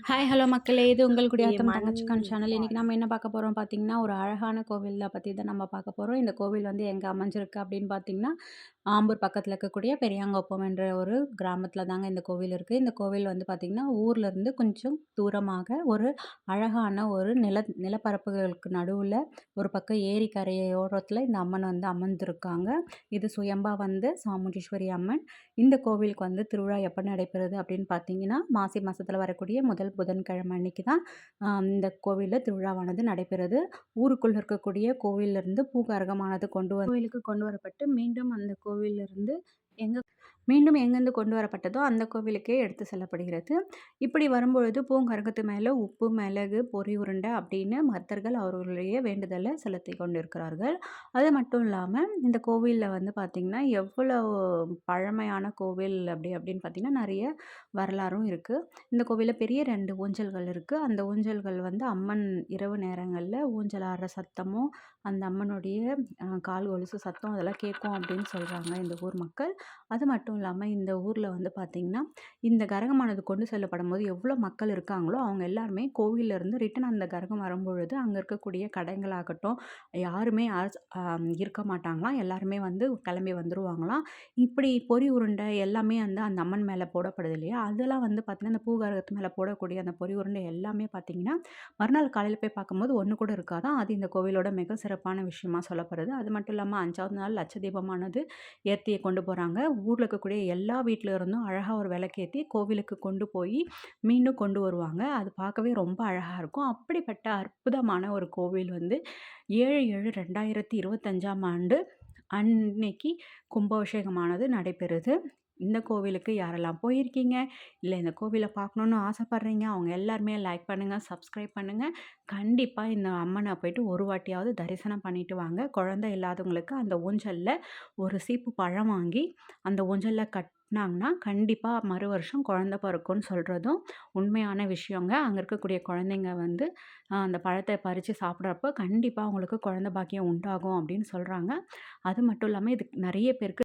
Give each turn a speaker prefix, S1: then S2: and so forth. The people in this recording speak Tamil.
S1: ஹாய் ஹலோ மக்களே! இது உங்கள் குடியாத்தம்
S2: மண்
S1: தங்கச்சிக்கான் சேனல். இன்னைக்கு நம்ம என்ன பார்க்க போறோம் பார்த்தீங்கன்னா, ஒரு அழகான கோவில பத்தி தான் நம்ம பார்க்க போறோம். இந்த கோவில் வந்து எங்க அமைஞ்சிருக்கு அப்படின்னு பார்த்தீங்கன்னா, ஆம்பூர் பக்கத்தில இருக்கக்கூடிய பெரியாங்குப்பம் என்ற ஒரு கிராமத்தில தாங்க இந்த கோவில் இருக்கு. இந்த கோவில் வந்து பார்த்தீங்கன்னா, ஊர்ல இருந்து கொஞ்சம் தூரமாக ஒரு அழகான ஒரு நிலப்பரப்புகளுக்கு நடுவுல ஒரு பக்கம் ஏரி கரையோரத்தில இந்த அம்மன் வந்து அமர்ந்திருக்காங்க. இது சுயம்பா வந்து சாமுண்டீஸ்வரி அம்மன். இந்த கோவிலுக்கு வந்து திருவிழா எப்ப நடைபெறுது அப்படின்னு பார்த்தீங்கன்னா, மாசி மாசத்துல வரக்கூடிய முதல் புதன்கிழமை அன்னைக்கு தான் இந்த கோவில்ல திருவிழாவானது நடைபெறுது. ஊருக்குள்ள இருக்கக்கூடிய கோவில்லருந்து பூகரகமானது கோவிலுக்கு கொண்டு வரப்பட்டு, மீண்டும் அந்த கோவிலிருந்து எங்க மீண்டும் எங்கேருந்து கொண்டு வரப்பட்டதோ அந்த கோவிலுக்கே எடுத்து செல்லப்படுகிறது. இப்படி வரும்பொழுது பூங்கரகத்து மேல உப்பு, மிளகு, பொரி உருண்டை அப்படின்னு பக்தர்கள் அவர்களுடைய வேண்டுதல செலுத்திக் கொண்டிருக்கிறார்கள். அது மட்டும் இல்லாம இந்த கோவில்ல வந்து பார்த்தீங்கன்னா, எவ்வளோ பழமையான கோவில் அப்படின்னு பார்த்தீங்கன்னா, நெறைய வரலாறும் இருக்கு. இந்த கோவில்ல பெரிய 2 ஊஞ்சல்கள் இருக்கு. அந்த ஊஞ்சல்கள் வந்து அம்மன் இரவு நேரங்கள்ல ஊஞ்சல் ஆடுற சத்தமும், அந்த அம்மனுடைய கால் கொலுசு சத்தம் அதெல்லாம் கேட்கும் அப்படின்னு சொல்றாங்க இந்த ஊர் மக்கள். அது மட்டும் இல்லாம இந்த ஊர்ல வந்து பார்த்தீங்கன்னா, இந்த கரகமானது கொண்டு செல்லப்படும்போது எவ்வளோ மக்கள் இருக்காங்களோ, அவங்க எல்லாருமே கோவில்ல இருந்து ரிட்டர்ன் அந்த கரகம் வரும்பொழுது, அங்க இருக்கக்கூடிய கடைங்களாகட்டும், யாருமே இருக்க மாட்டாங்களாம். எல்லாருமே வந்து கிளம்பி வந்துருவாங்களாம். இப்படி பொரி உருண்டை எல்லாமே வந்து அந்த அம்மன் மேல போடப்படுது இல்லையா? அதெல்லாம் வந்து பார்த்தீங்கன்னா, அந்த பூகரகத்து மேல போடக்கூடிய அந்த பொரி உருண்டை எல்லாமே பார்த்தீங்கன்னா, மறுநாள் காலையில போய் பார்க்கும்போது ஒண்ணு கூட இருக்காதாம். அது இந்த கோவிலோட மிக சிறப்பான விஷயமா சொல்லப்படுது. அது மட்டும் இல்லாம 5வது நாள் லட்ச தீபமானது ஏத்தி கொண்டு போறாங்க. ஊர்ல இருக்கக்கூடிய எல்லா வீட்ல இருந்தும் அழகா ஒரு விளக்கேத்தி கோவிலுக்கு கொண்டு போயி மீண்டும் கொண்டு வருவாங்க. அது பார்க்கவே ரொம்ப அழகா இருக்கும். அப்படிப்பட்ட அற்புதமான ஒரு கோவில் வந்து 7/7/2025ஆம் ஆண்டு அன்னைக்கு கும்பாபிஷேகமானது நடைபெறுது. இந்த கோவிலுக்கு யாரெல்லாம் போயிருக்கீங்க, இல்ல இந்த கோவில பார்க்கணுன்னு ஆசைப்படுறீங்க, அவங்க எல்லாருமே லைக் பண்ணுங்க, சப்ஸ்கிரைப் பண்ணுங்க. கண்டிப்பா இந்த அம்மன போயிட்டு ஒரு வாட்டியாவது தரிசனம் பண்ணிட்டு வாங்க. குழந்தை இல்லாதவங்களுக்கு அந்த ஊஞ்சல்ல ஒரு சீப்பு பழம் வாங்கி, அந்த ஊஞ்சல்ல கட்னாங்கன்னா, கண்டிப்பா மறு வருஷம் குழந்தை பொறக்கும்ன்னு சொல்றதும் உண்மையான விஷயங்க. அங்க இருக்கக்கூடிய குழந்தைங்க வந்து அந்த பழத்த பறிச்சு சாப்பிடுறப்போ, கண்டிப்பா அவங்களுக்கு குழந்தை பாக்கியம் உண்டாகும் அப்படின்னு சொல்றாங்க. அது மட்டும் இல்லாம இதுக்கு நெறைய பேருக்கு